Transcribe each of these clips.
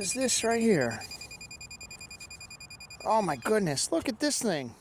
is this right here? Oh my goodness, look at this thing.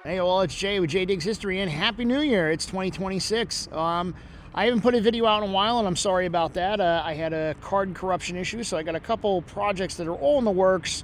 Hey, well, it's Jay with Jay Digs History, and Happy New Year. It's 2026. I haven't put a video out in a while, and I'm sorry about that. I had a card corruption issue, so I got a couple projects that are all in the works,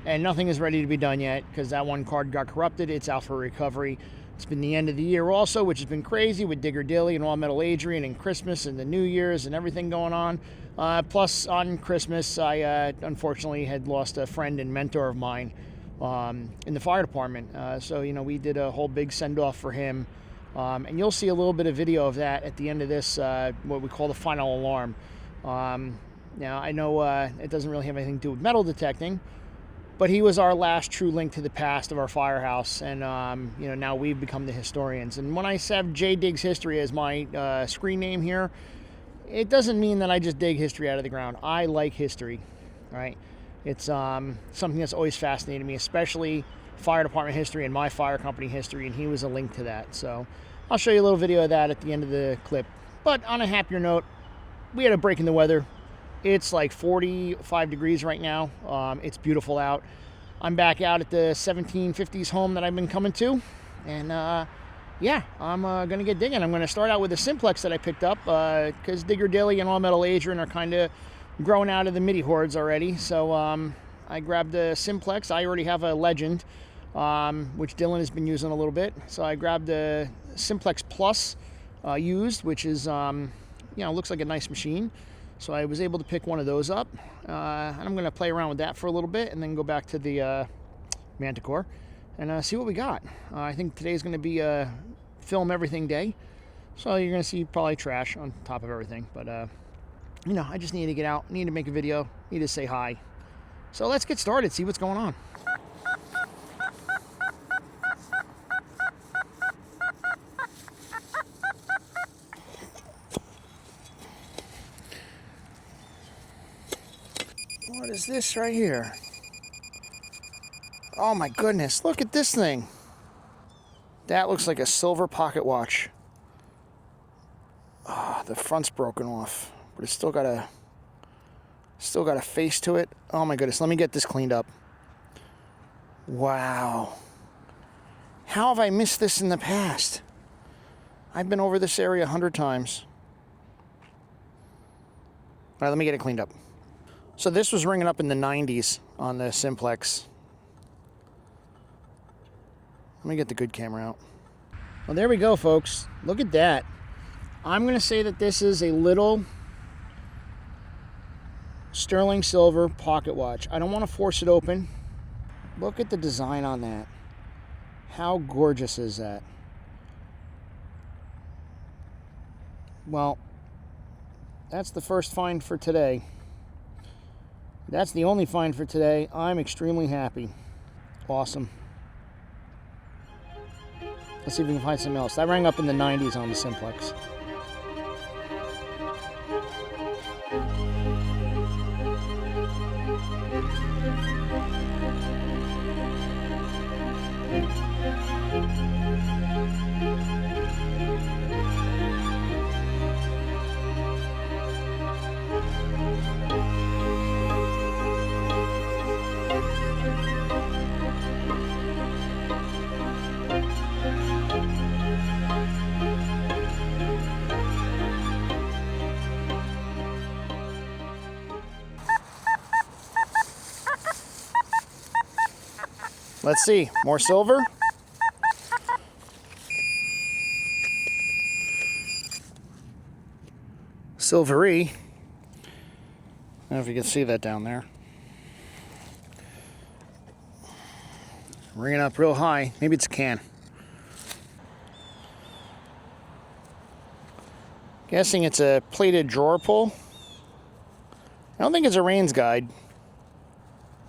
and nothing is ready to be done yet, because that one card got corrupted. It's out for recovery. It's been the end of the year also, which has been crazy with Digger Dilly and All Metal Adrian and Christmas and the New Year's and everything going on. Plus, on Christmas, I unfortunately had lost a friend and mentor of mine in the fire department. So, you know, we did a whole big send-off for him. And you'll see a little bit of video of that at the end of this, what we call the final alarm. Now, I know it doesn't really have anything to do with metal detecting, but he was our last true link to the past of our firehouse. And, you know, now we've become the historians. And when I have Jay Digs History as my screen name here, it doesn't mean that I just dig history out of the ground. I like history, right? It's something that's always fascinated me, especially fire department history and my fire company history, and he was a link to that. So I'll show you a little video of that at the end of the clip. But on a happier note, we had a break in the weather. It's like 45 degrees right now. It's beautiful out. I'm back out at the 1750s home that I've been coming to. And yeah, I'm going to get digging. I'm going to start out with a Simplex that I picked up because Digger Dilly and All Metal Adrian are kind of growing out of the Midi Hoards already. So I grabbed the Simplex. I already have a Legend, which Dylan has been using a little bit. So I grabbed the Simplex Plus used, which is, you know, looks like a nice machine. So I was able to pick one of those up. And I'm going to play around with that for a little bit and then go back to the Manticore and see what we got. I think today's going to be a film everything day. So you're going to see probably trash on top of everything. But, you know, I just need to get out, need to make a video, need to say hi. So let's get started, see what's going on. What is this right here? Oh my goodness, look at this thing. That looks like a silver pocket watch. Oh, the front's broken off, but it's still got a face to it. Oh my goodness, let me get this cleaned up. Wow. How have I missed this in the past? I've been over this area 100 times. All right, let me get it cleaned up. So this was ringing up in the 90s on the Simplex. Let me get the good camera out. Well, there we go, folks. Look at that. I'm going to say that this is a little sterling silver pocket watch. I don't want to force it open. Look at the design on that. How gorgeous is that? Well, that's the first find for today. That's the only find for today. I'm extremely happy. Awesome. Let's see if we can find something else. That rang up in the 90s on the Simplex. Let's see, more silver. Silvery. I don't know if you can see that down there. Ringing up real high. Maybe it's a can. Guessing it's a plated drawer pull. I don't think it's a Rains guide.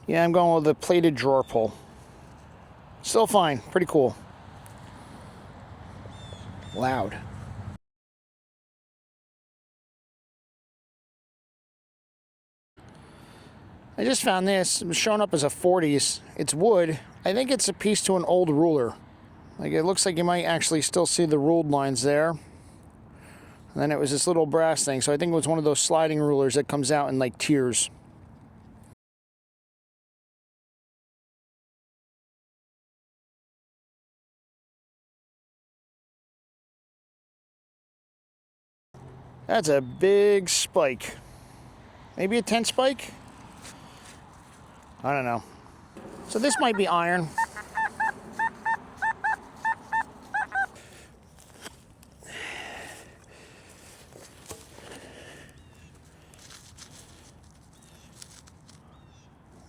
Yeah, I'm going with a plated drawer pull. Still fine. Pretty cool. Loud. I just found this. It was showing up as a 40s. It's wood. I think it's a piece to an old ruler. Like, it looks like you might actually still see the ruled lines there. And then it was this little brass thing. So I think it was one of those sliding rulers that comes out in like tiers. That's a big spike. Maybe a 10 spike? I don't know. So this might be iron.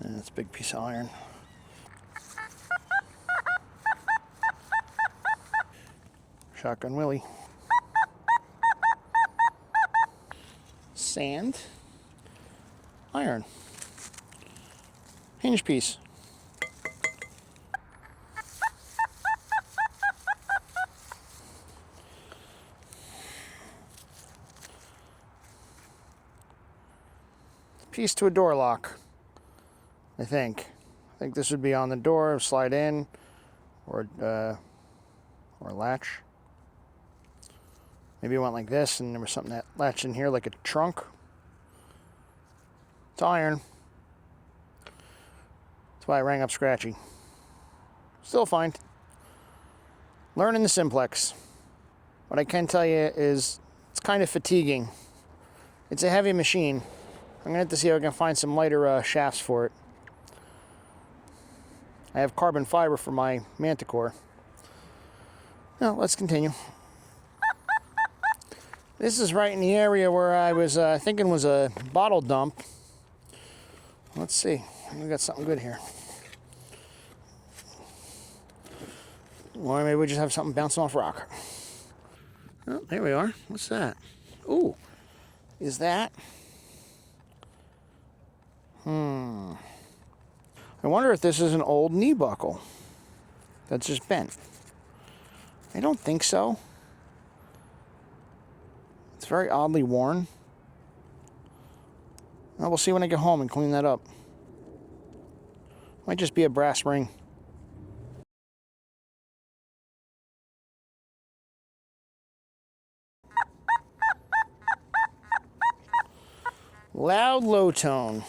And it's a big piece of iron. Shotgun Willie. Sand. Iron. Hinge piece. Piece to a door lock, I think. I think this would be on the door, slide in, or latch. Maybe it went like this and there was something that latched in here like a trunk. It's iron. That's why I rang up Scratchy. Still fine. Learning the Simplex. What I can tell you is it's kind of fatiguing. It's a heavy machine. I'm going to have to see if I can find some lighter shafts for it. I have carbon fiber for my Manticore. Now, let's continue. This is right in the area where I was thinking was a bottle dump. Let's see. We got something good here. Or maybe we just have something bouncing off rock. Oh, there we are. What's that? Ooh. Is that? I wonder if this is an old knee buckle that's just bent. I don't think so. It's very oddly worn. Well, we'll see when I get home and clean that up. Might just be a brass ring. Loud low tone.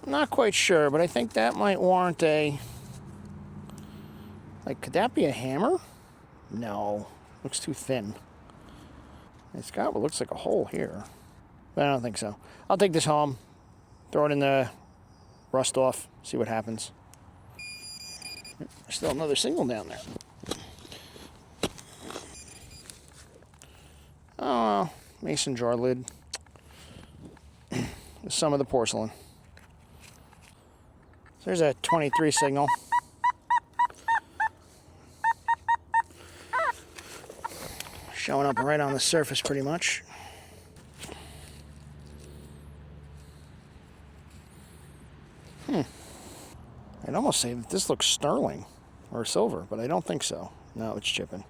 Not quite sure, but I think that might warrant a... Like, could that be a hammer? No. Looks too thin. It's got what looks like a hole here. But I don't think so. I'll take this home, throw it in the rust off, see what happens. There's still another single down there. Oh, mason jar lid. Some of the porcelain. There's a 23 signal. Showing up right on the surface pretty much. I'd almost say that this looks sterling or silver, but I don't think so. No, it's chipping.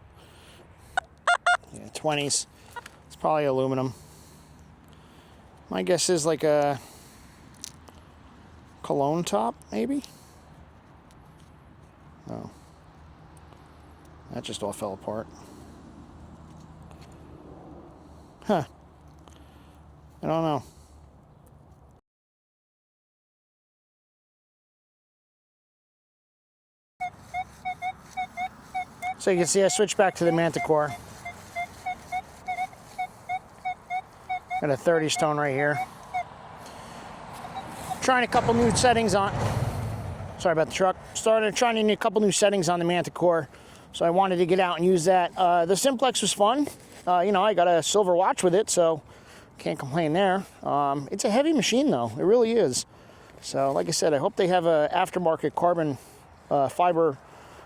Yeah, 20s. It's probably aluminum. My guess is like a cologne top, maybe? Oh. That just all fell apart. Huh. I don't know. So you can see I switched back to the Manticore. Got a 30 stone right here. Trying a couple new settings on. Sorry about the truck. Trying a couple new settings on the Manticore. So I wanted to get out and use that. The Simplex was fun. You know, I got a silver watch with it, so can't complain there. It's a heavy machine though. It really is. So like I said, I hope they have a aftermarket carbon fiber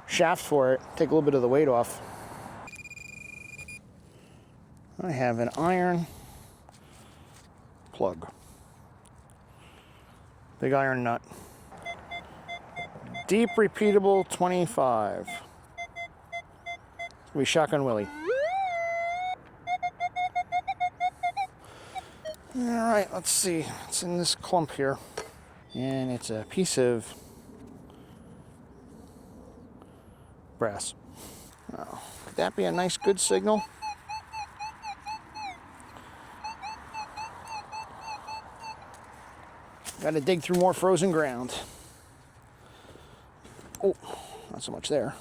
shaft for it. Take a little bit of the weight off. I have an iron plug. Big iron nut. Deep repeatable 25. We shotgun Willie. All right, let's see. It's in this clump here. And it's a piece of brass. Oh, could that be a nice, good signal? Got to dig through more frozen ground. Oh, not so much there.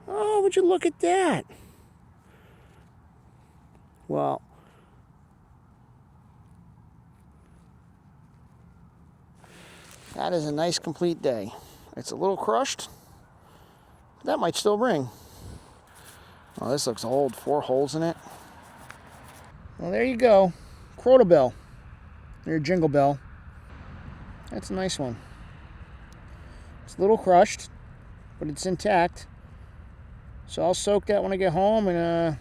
Oh, would you look at that? Well, that is a nice complete day. It's a little crushed. That might still ring. Oh, this looks old. 4 holes in it. Well, there you go. Crota bell. Your jingle bell. That's a nice one. It's a little crushed, but it's intact. So I'll soak that when I get home and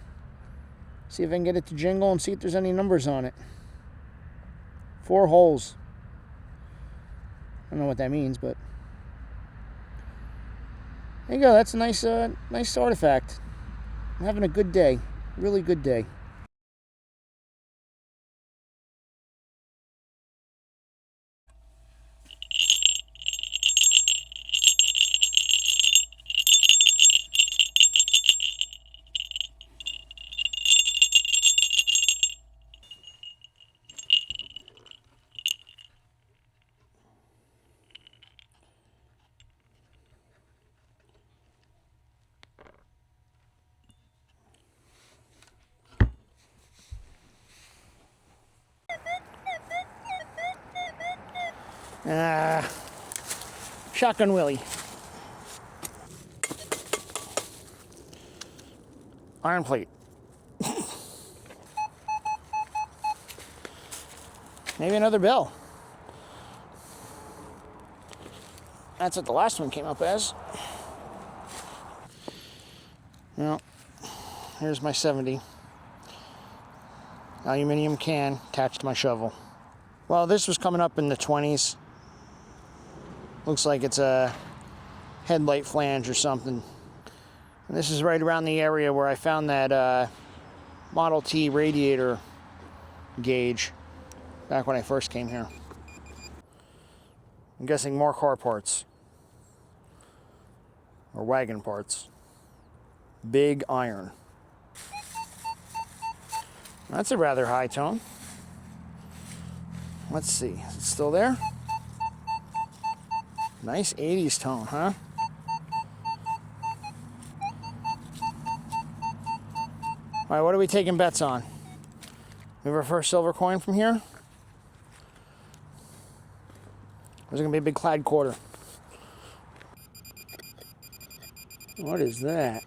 see if I can get it to jingle and see if there's any numbers on it. 4 holes. I don't know what that means, but there you go. That's a nice, nice artifact. I'm having a good day. Really good day. Shotgun Willie. Iron plate. Maybe another bell. That's what the last one came up as. Well, here's my 70. Aluminum can attached to my shovel. Well, this was coming up in the 20s. Looks like it's a headlight flange or something. And this is right around the area where I found that Model T radiator gauge back when I first came here. I'm guessing more car parts. Or wagon parts. Big iron. That's a rather high tone. Let's see, is it still there? Nice 80s tone, huh? All right, what are we taking bets on? We have our first silver coin from here? Or is it gonna be a big clad quarter? What is that?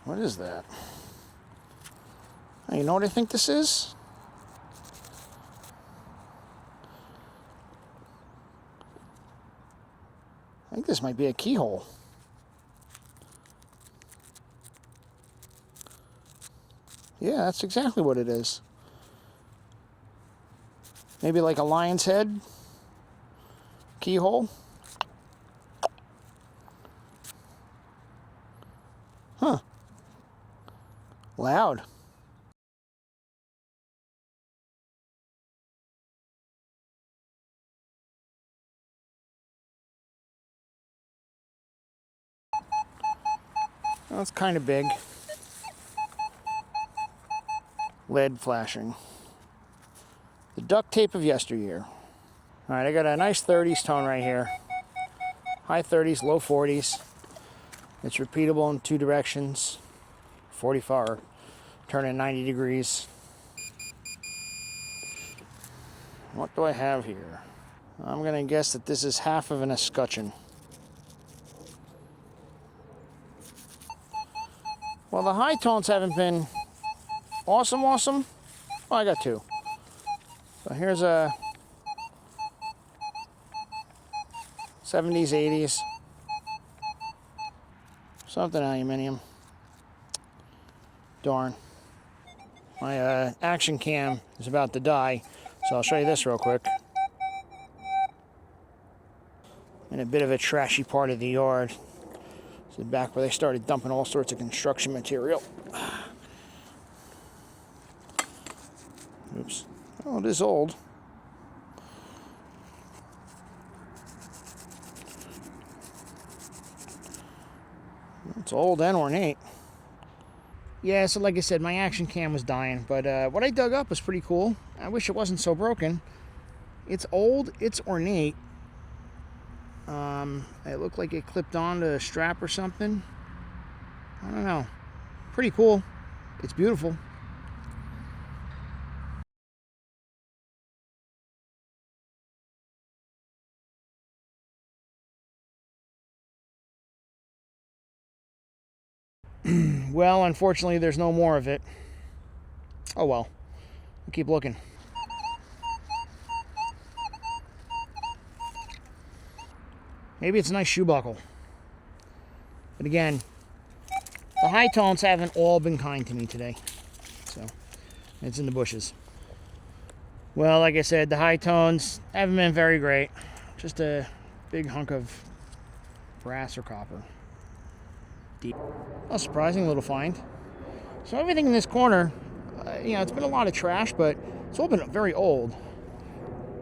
What is that? You know what I think this is? I think this might be a keyhole. Yeah, that's exactly what it is. Maybe like a lion's head keyhole. Huh. Loud. Well, it's kind of big. Lead flashing. The duct tape of yesteryear. All right, I got a nice 30s tone right here. High 30s, low 40s. It's repeatable in 2 directions. 45, turning 90 degrees. What do I have here? I'm gonna guess that this is half of an escutcheon. Well, the high tones haven't been awesome. Oh, I got 2. So here's a 70s, 80s. Something aluminum. Darn. My action cam is about to die, so I'll show you this real quick. In a bit of a trashy part of the yard. This is back where they started dumping all sorts of construction material. Oops. Oh, it is old. It's old and ornate. Yeah, so like I said, my action cam was dying, but what I dug up was pretty cool. I wish it wasn't so broken. It's old, it's ornate. It looked like it clipped onto a strap or something. I don't know. Pretty cool. It's beautiful. Well, unfortunately, there's no more of it. Oh well. We'll keep looking. Maybe it's a nice shoe buckle. But again, the high tones haven't all been kind to me today. So, it's in the bushes. Well, like I said, the high tones haven't been very great. Just a big hunk of brass or copper. Deep. A surprising little find. So everything in this corner, you know, it's been a lot of trash, but it's all been very old.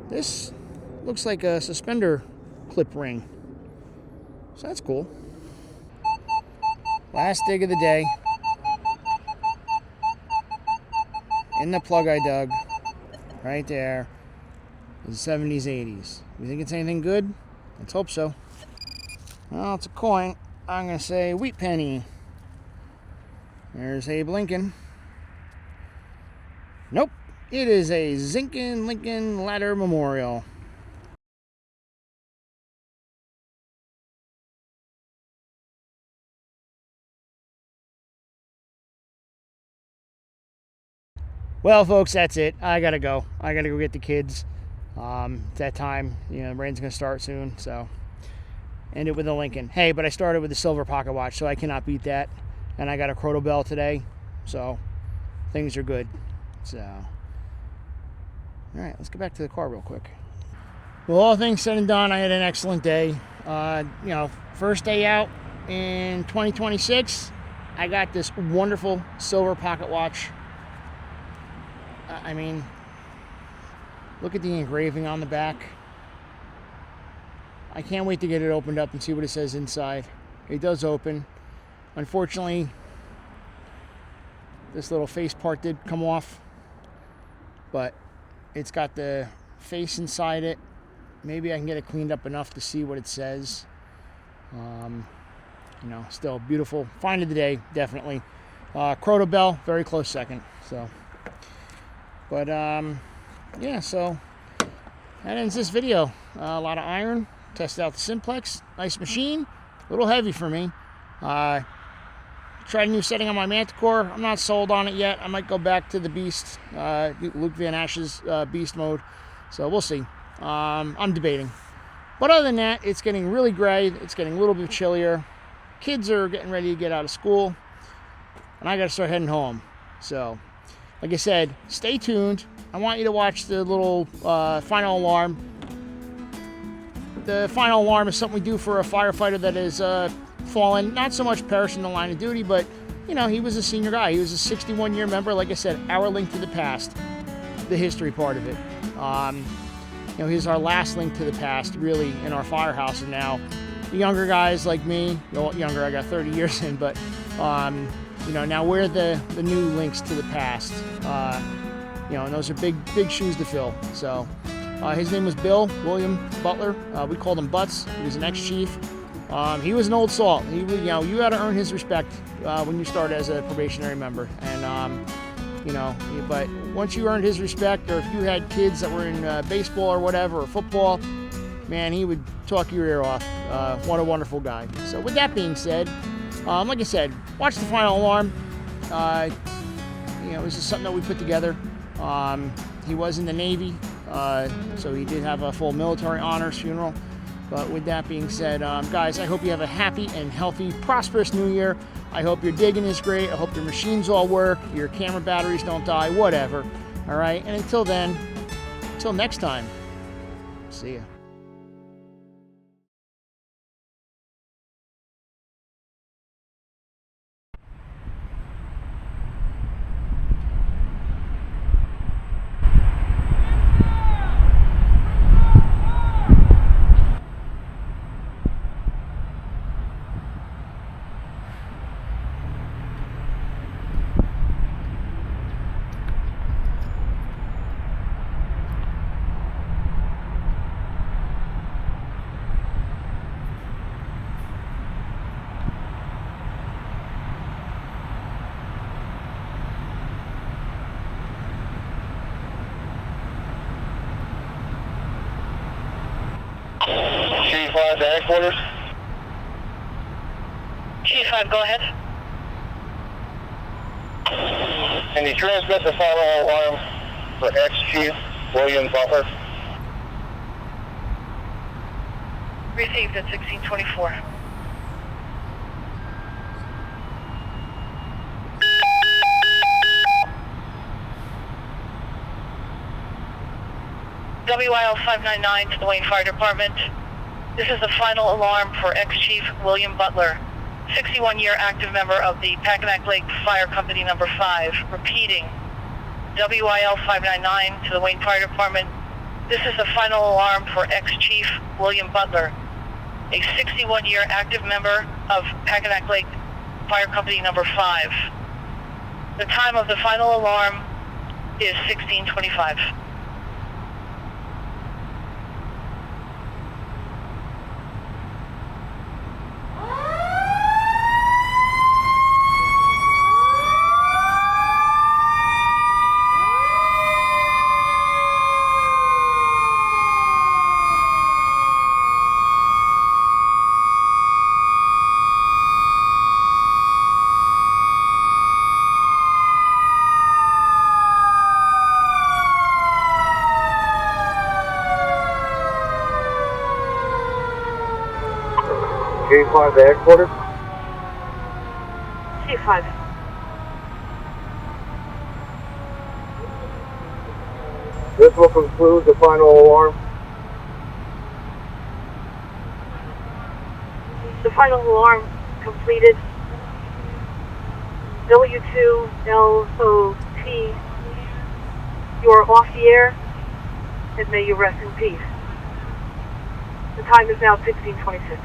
This looks like a suspender clip ring. So that's cool. Last dig of the day. In the plug I dug. Right there. The 70s, 80s. You think it's anything good? Let's hope so. Well, it's a coin. I'm going to say wheat penny. There's Abe Lincoln. Nope. It is a Zinkin Lincoln Ladder Memorial. Well, folks, that's it. I gotta go. I gotta go get the kids. It's that time. You know, rain's gonna start soon, so end it with a Lincoln. Hey, but I started with the silver pocket watch, so I cannot beat that. And I got a Croto Bell today, so things are good. So, all right, let's get back to the car real quick. Well, all things said and done, I had an excellent day. You know, first day out in 2026, I got this wonderful silver pocket watch. I mean, look at the engraving on the back. I can't wait to get it opened up and see what it says inside. It does open. Unfortunately, this little face part did come off, but it's got the face inside it. Maybe I can get it cleaned up enough to see what it says. You know, still beautiful. Find of the day, definitely. Croto Bell, very close second. So, but yeah, so that ends this video. A lot of iron. Tested out the Simplex. Nice machine. A little heavy for me. Tried a new setting on my Manticore. I'm not sold on it yet. I might go back to the Beast, Luke Van Ash's Beast mode. So we'll see. I'm debating. But other than that, it's getting really gray. It's getting a little bit chillier. Kids are getting ready to get out of school. And I got to start heading home. So, like I said, stay tuned. I want you to watch the little final alarm. The final alarm is something we do for a firefighter that is fallen, not so much perished in the line of duty, but you know, he was a senior guy. He was a 61-year member. Like I said, our link to the past, the history part of it. You know, he's our last link to the past, really, in our firehouse. And now, the younger guys like me, well, younger, I got 30 years in, but you know, now we're the new links to the past. You know, and those are big shoes to fill. So, his name was Bill William Butler. We called him Butts. He was an ex-chief. He was an old salt. He, you know, you had to earn his respect when you start as a probationary member. And you know, but once you earned his respect, or if you had kids that were in baseball or whatever, or football, man, he would talk your ear off. What a wonderful guy. So with that being said, like I said, watch the final alarm. You know, this is something that we put together. He was in the Navy. So he did have a full military honors funeral. But with that being said, guys, I hope you have a happy and healthy, prosperous new year. I hope your digging is great. I hope your machines all work, your camera batteries don't die, whatever. All right, and until then, until next time, see ya. Chief 5 to headquarters. Chief 5, go ahead. Can you transmit the final alarm for ex-Chief William Butler? Received at 1624. WIL 599 to the Wayne Fire Department. This is the final alarm for ex-Chief William Butler, 61-year active member of the Packanack Lake Fire Company number 5. Repeating, WIL 599 to the Wayne Fire Department. This is the final alarm for ex-Chief William Butler, a 61-year active member of Packanack Lake Fire Company number 5. The time of the final alarm is 1625. G5 to headquarters. G5. This will conclude the final alarm. The final alarm completed. W2LOT. You are off the air, and may you rest in peace. The time is now 1626.